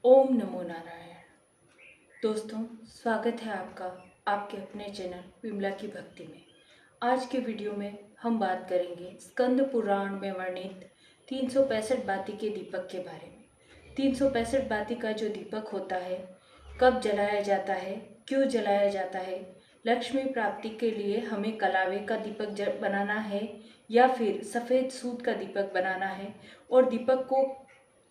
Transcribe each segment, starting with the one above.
ओम नमो नारायण। दोस्तों, स्वागत है आपका आपके अपने चैनल विमला की भक्ति में। आज के वीडियो में हम बात करेंगे स्कंद पुराण में वर्णित 365 बाती के दीपक के बारे में। 365 बाती का जो दीपक होता है, कब जलाया जाता है, क्यों जलाया जाता है, लक्ष्मी प्राप्ति के लिए हमें कलावे का दीपक बनाना है या फिर सफ़ेद सूत का दीपक बनाना है, और दीपक को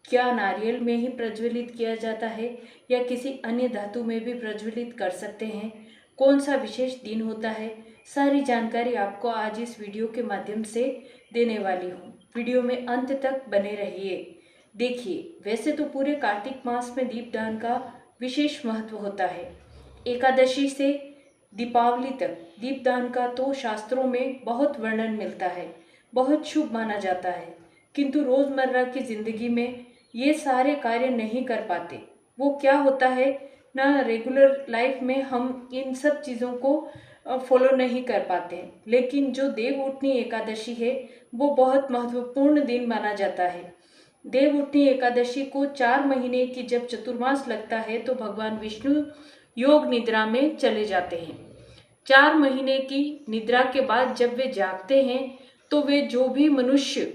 क्या नारियल में ही प्रज्वलित किया जाता है या किसी अन्य धातु में भी प्रज्वलित कर सकते हैं, कौन सा विशेष दिन होता है, सारी जानकारी आपको आज इस वीडियो के माध्यम से देने वाली हूँ। वीडियो में अंत तक बने रहिए। देखिए, वैसे तो पूरे कार्तिक मास में दीपदान का विशेष महत्व होता है। एकादशी से दीपावली तक दीपदान का तो शास्त्रों में बहुत वर्णन मिलता है, बहुत शुभ माना जाता है, किंतु रोज़मर्रा की ज़िंदगी में ये सारे कार्य नहीं कर पाते। वो क्या होता है ना, रेगुलर लाइफ में हम इन सब चीज़ों को फॉलो नहीं कर पाते हैं। लेकिन जो देवउठनी एकादशी है वो बहुत महत्वपूर्ण दिन माना जाता है। देवउठनी एकादशी को 4 महीने की जब चतुर्मास लगता है तो भगवान विष्णु योग निद्रा में चले जाते हैं। 4 महीने की निद्रा के बाद जब वे जागते हैं तो वे जो भी मनुष्य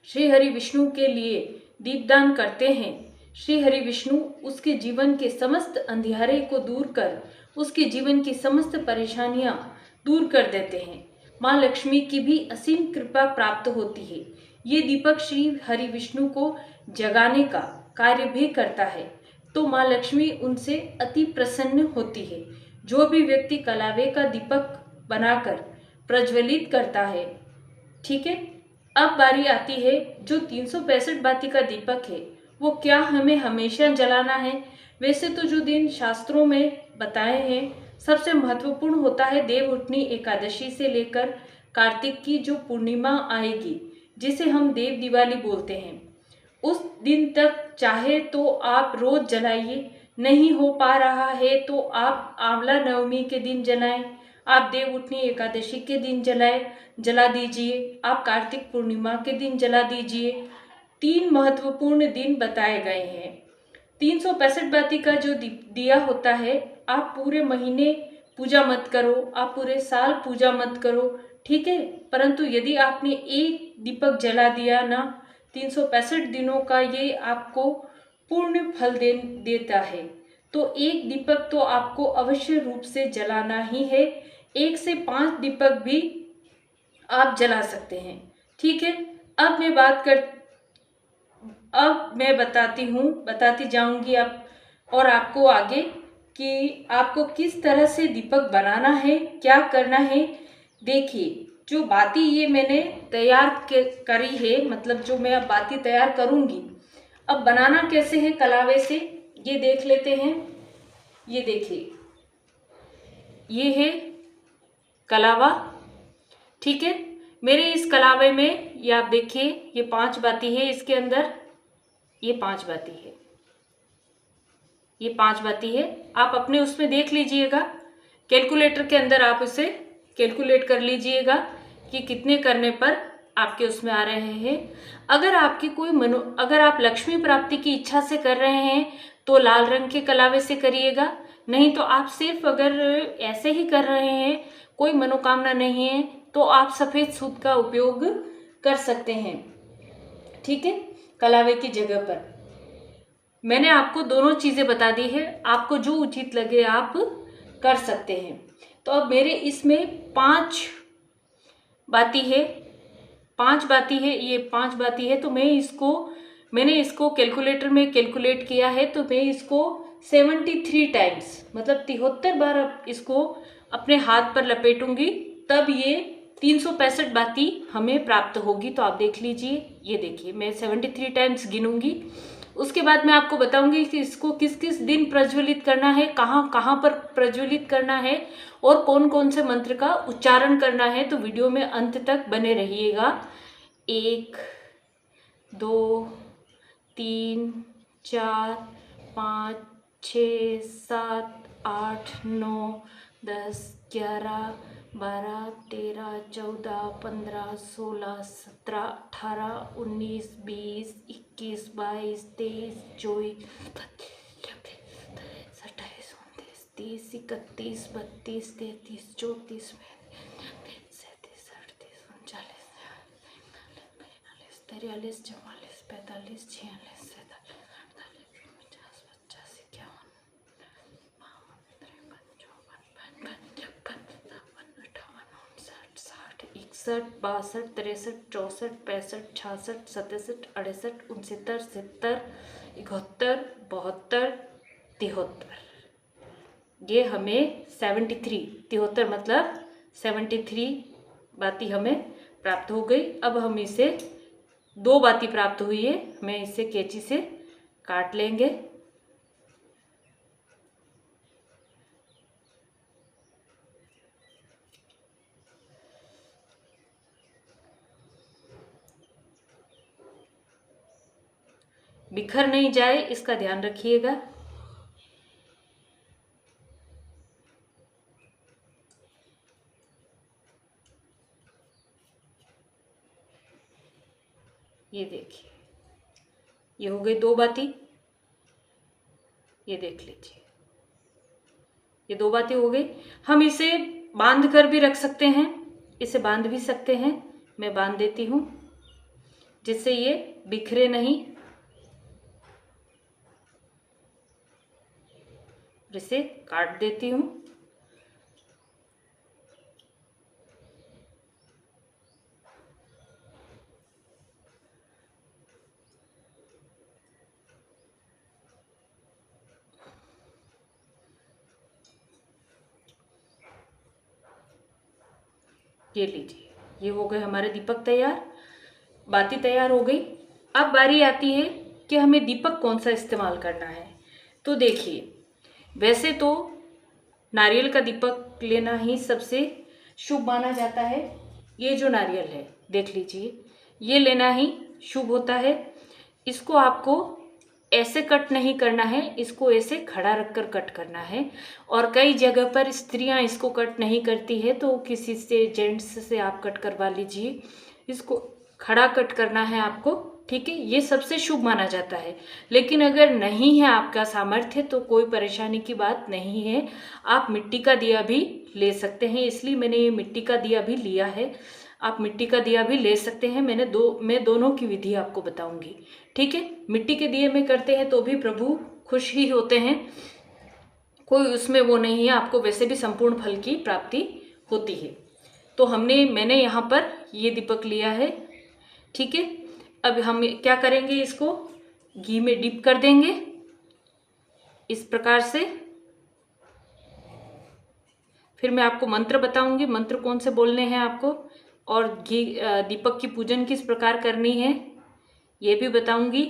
श्री हरि विष्णु के लिए दीपदान करते हैं, श्री हरि विष्णु उसके जीवन के समस्त अंधियारे को दूर कर उसके जीवन की समस्त परेशानियां दूर कर देते हैं। माँ लक्ष्मी की भी असीम कृपा प्राप्त होती है। ये दीपक श्री हरि विष्णु को जगाने का कार्य भी करता है, तो माँ लक्ष्मी उनसे अति प्रसन्न होती है। जो भी व्यक्ति कलावे का दीपक बनाकर प्रज्वलित करता है, ठीक है। अब बारी आती है जो 365 बाती का दीपक है, वो क्या हमें हमेशा जलाना है। वैसे तो जो दिन शास्त्रों में बताए हैं, सबसे महत्वपूर्ण होता है देवउठनी एकादशी से लेकर कार्तिक की जो पूर्णिमा आएगी, जिसे हम देव दिवाली बोलते हैं, उस दिन तक चाहे तो आप रोज जलाइए, नहीं हो पा रहा है तो आप आंवला नवमी के दिन जलाएं, आप देवउठनी एकादशी के दिन जला दीजिए, आप कार्तिक पूर्णिमा के दिन जला दीजिए। 3 महत्वपूर्ण दिन बताए गए हैं। 365 बाती का जो दिया होता है, आप पूरे महीने पूजा मत करो, आप पूरे साल पूजा मत करो, ठीक है। परंतु यदि आपने एक दीपक जला दिया ना, 365 दिनों का ये आपको पूर्ण फल देता है। तो एक दीपक तो आपको अवश्य रूप से जलाना ही है। 1 से 5 दीपक भी आप जला सकते हैं, ठीक है। अब मैं बताती जाऊंगी आप और आपको आगे कि आपको किस तरह से दीपक बनाना है, क्या करना है। देखिए, जो बाती ये मैंने करी है, मतलब जो मैं अब बाती तैयार करूंगी, अब बनाना कैसे है कलावे से ये देख लेते हैं। ये देखिए, ये है कलावा, ठीक है। मेरे इस कलावे में ये आप देखिए, ये 5 बाती है, इसके अंदर ये 5 बाती है, ये 5 बाती है। आप अपने उसमें देख लीजिएगा, कैलकुलेटर के अंदर आप उसे कैलकुलेट कर लीजिएगा कि कितने करने पर आपके उसमें आ रहे हैं। अगर आपकी अगर आप लक्ष्मी प्राप्ति की इच्छा से कर रहे हैं तो लाल रंग के कलावे से करिएगा, नहीं तो आप सिर्फ अगर ऐसे ही कर रहे हैं, कोई मनोकामना नहीं है, तो आप सफ़ेद सूत का उपयोग कर सकते हैं, ठीक है। कलावे की जगह पर मैंने आपको दोनों चीज़ें बता दी है, आपको जो उचित लगे आप कर सकते हैं। तो अब मेरे इसमें 5 बाती है, 5 बाती है, ये 5 बाती है। तो मैंने इसको कैलकुलेटर में कैलकुलेट किया है, तो मैं इसको 73 टाइम्स, मतलब 73 बार इसको अपने हाथ पर लपेटूंगी, तब ये 365 बाती हमें प्राप्त होगी। तो आप देख लीजिए, ये देखिए, मैं 73 टाइम्स गिनूंगी। उसके बाद मैं आपको बताऊंगी कि इसको किस किस दिन प्रज्वलित करना है, कहाँ कहाँ पर प्रज्वलित करना है और कौन कौन से मंत्र का उच्चारण करना है। तो वीडियो में अंत तक बने रहिएगा। 1 2 3 4 5 6 7 8 9 10 11 12 13 14 15 16 17 18 19 20 21, 22, 23, 24, 27, 28, 29, 30, 31, 32, 33, 34, 37, 38, 39, 40, 43, 44, 45, 46, 47, 48, 50, 51, 61, 62, 63, 64, 65, 66, 67, 68, 69, 70, 71, 72, 73। ये हमें 73, 73 मतलब 73 बाती हमें प्राप्त हो गई। अब हम इसे 2 बाती प्राप्त हुई है, हमें इसे कैंची से काट लेंगे। बिखर नहीं जाए इसका ध्यान रखिएगा। ये देखिए, ये हो गई 2 बाती। ये देख लीजिए, ये 2 बातें हो गई। हम इसे बांध कर भी रख सकते हैं, इसे बांध भी सकते हैं। मैं बांध देती हूँ जिससे ये बिखरे नहीं। इसे काट देती हूँ। ये लीजिए, ये हो गए हमारे दीपक तैयार, बाती तैयार हो गई। अब बारी आती है कि हमें दीपक कौन सा इस्तेमाल करना है। तो देखिए, वैसे तो नारियल का दीपक लेना ही सबसे शुभ माना जाता है। ये जो नारियल है देख लीजिए, ये लेना ही शुभ होता है। इसको आपको ऐसे कट नहीं करना है, इसको ऐसे खड़ा रखकर कट करना है। और कई जगह पर स्त्रियां इसको कट नहीं करती है, तो किसी से, जेंट्स से आप कट करवा लीजिए। इसको खड़ा कट करना है आपको, ठीक है। ये सबसे शुभ माना जाता है। लेकिन अगर नहीं है आपका सामर्थ्य तो कोई परेशानी की बात नहीं है, आप मिट्टी का दिया भी ले सकते हैं। इसलिए मैंने ये मिट्टी का दिया भी लिया है। आप मिट्टी का दिया भी ले सकते हैं। मैं दोनों की विधि आपको बताऊंगी, ठीक है। मिट्टी के दिए में करते हैं तो भी प्रभु खुश ही होते हैं, कोई उसमें वो नहीं है, आपको वैसे भी संपूर्ण फल की प्राप्ति होती है। तो मैंने यहाँ पर ये दीपक लिया है, ठीक है। अब हम क्या करेंगे, इसको घी में डिप कर देंगे इस प्रकार से। फिर मैं आपको मंत्र बताऊंगी, मंत्र कौन से बोलने हैं आपको, और घी दीपक की पूजन किस प्रकार करनी है ये भी बताऊंगी।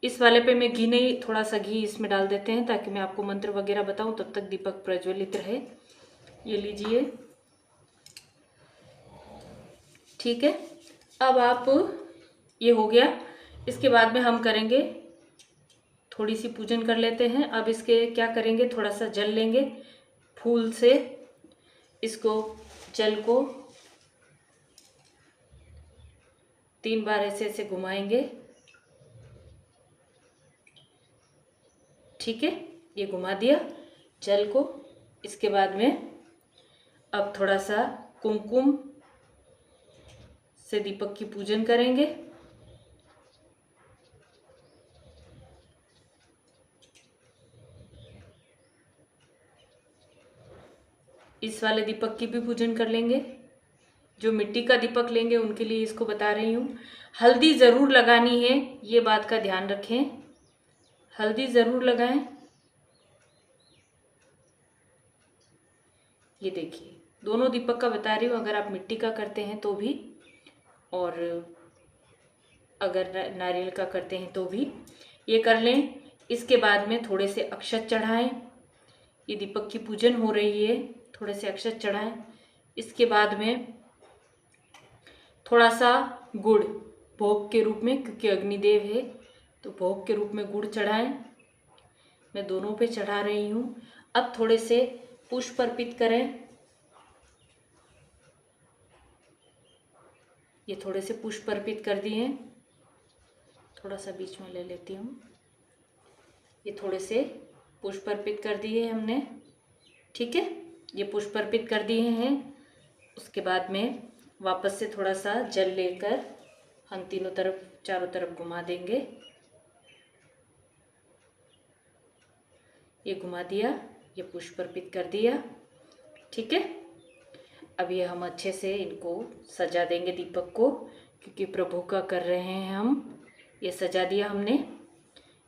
इस वाले पे मैं घी नहीं, थोड़ा सा घी इसमें डाल देते हैं ताकि मैं आपको मंत्र वगैरह बताऊं, तब तक दीपक प्रज्वलित रहे। ये लीजिए, ठीक है। अब आप, ये हो गया। इसके बाद में हम करेंगे, थोड़ी सी पूजन कर लेते हैं। अब इसके क्या करेंगे, थोड़ा सा जल लेंगे फूल से, इसको जल को 3 बार ऐसे ऐसे घुमाएंगे, ठीक है। ये घुमा दिया जल को। इसके बाद में अब थोड़ा सा कुमकुम से दीपक की पूजन करेंगे। इस वाले दीपक की भी पूजन कर लेंगे। जो मिट्टी का दीपक लेंगे उनके लिए इसको बता रही हूँ। हल्दी ज़रूर लगानी है, ये बात का ध्यान रखें, हल्दी ज़रूर लगाएं। ये देखिए, दोनों दीपक का बता रही हूँ, अगर आप मिट्टी का करते हैं तो भी, और अगर नारियल का करते हैं तो भी ये कर लें। इसके बाद में थोड़े से अक्षत चढ़ाएं। ये दीपक की पूजन हो रही है, थोड़े से अक्षत चढ़ाएं। इसके बाद में थोड़ा सा गुड़ भोग के रूप में, क्योंकि अग्निदेव है तो भोग के रूप में गुड़ चढ़ाएं। मैं दोनों पे चढ़ा रही हूँ। अब थोड़े से पुष्प अर्पित करें। ये थोड़े से पुष्प अर्पित कर दिए, थोड़ा सा बीच में ले लेती हूँ। ये थोड़े से पुष्प अर्पित कर दिए हमने, ठीक है, ये पुष्प अर्पित कर दिए हैं। उसके बाद में वापस से थोड़ा सा जल लेकर हम तीनों तरफ, चारों तरफ घुमा देंगे। ये घुमा दिया, ये पुष्प अर्पित कर दिया, ठीक है। अब ये हम अच्छे से इनको सजा देंगे दीपक को, क्योंकि प्रभु का कर रहे हैं हम। ये सजा दिया हमने।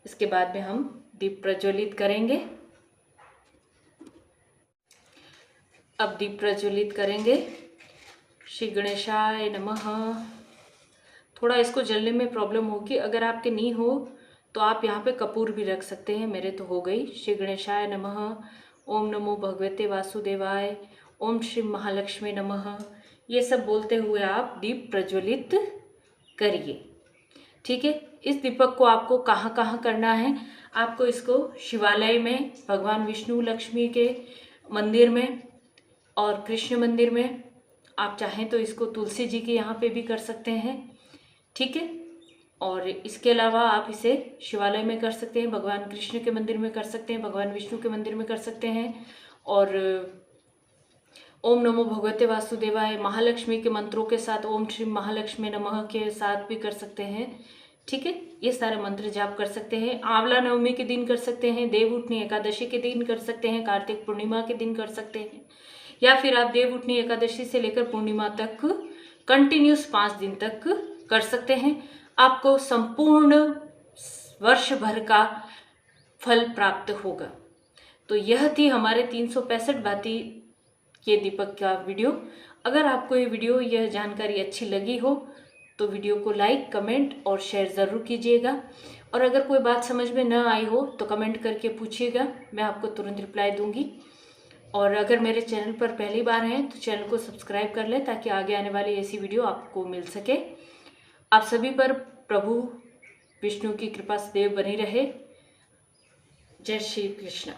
इसके बाद में हम दीप प्रज्वलित करेंगे। अब दीप प्रज्वलित करेंगे। श्री गणेशाय नमः। थोड़ा इसको जलने में प्रॉब्लम होगी, अगर आपके नहीं हो तो आप यहाँ पे कपूर भी रख सकते हैं। मेरे तो हो गई। श्री गणेशाय नमः। ओम नमो भगवते वासुदेवाय। ओम श्री महालक्ष्मी नमः। ये सब बोलते हुए आप दीप प्रज्वलित करिए, ठीक है। इस दीपक को आपको कहाँ कहाँ करना है? आपको इसको शिवालय में, भगवान विष्णु लक्ष्मी के मंदिर में और कृष्ण मंदिर में, आप चाहें तो इसको तुलसी जी के यहाँ पे भी कर सकते हैं, ठीक है। और इसके अलावा आप इसे शिवालय में कर सकते हैं, भगवान कृष्ण के मंदिर में कर सकते हैं, भगवान विष्णु के मंदिर में कर सकते हैं, और ओम नमो भगवते वासुदेवाय महालक्ष्मी के मंत्रों के साथ, ओम श्री महालक्ष्मी नमः के साथ भी कर सकते हैं, ठीक है। ये सारे मंत्र जाप कर सकते हैं। आंवला नवमी के दिन कर सकते हैं, देवउठनी एकादशी के दिन कर सकते हैं, कार्तिक पूर्णिमा के दिन कर सकते हैं, या फिर आप देवउठनी एकादशी से लेकर पूर्णिमा तक कंटिन्यूस 5 दिन तक कर सकते हैं। आपको संपूर्ण वर्ष भर का फल प्राप्त होगा। तो यह थी हमारे 365 भांति के दीपक का वीडियो। अगर आपको ये वीडियो, यह जानकारी अच्छी लगी हो तो वीडियो को लाइक, कमेंट और शेयर ज़रूर कीजिएगा। और अगर कोई बात समझ में न आई हो तो कमेंट करके पूछिएगा, मैं आपको तुरंत रिप्लाई दूंगी। और अगर मेरे चैनल पर पहली बार हैं तो चैनल को सब्सक्राइब कर लें, ताकि आगे आने वाली ऐसी वीडियो आपको मिल सके। आप सभी पर प्रभु विष्णु की कृपा सदैव बनी रहे। जय श्री कृष्ण।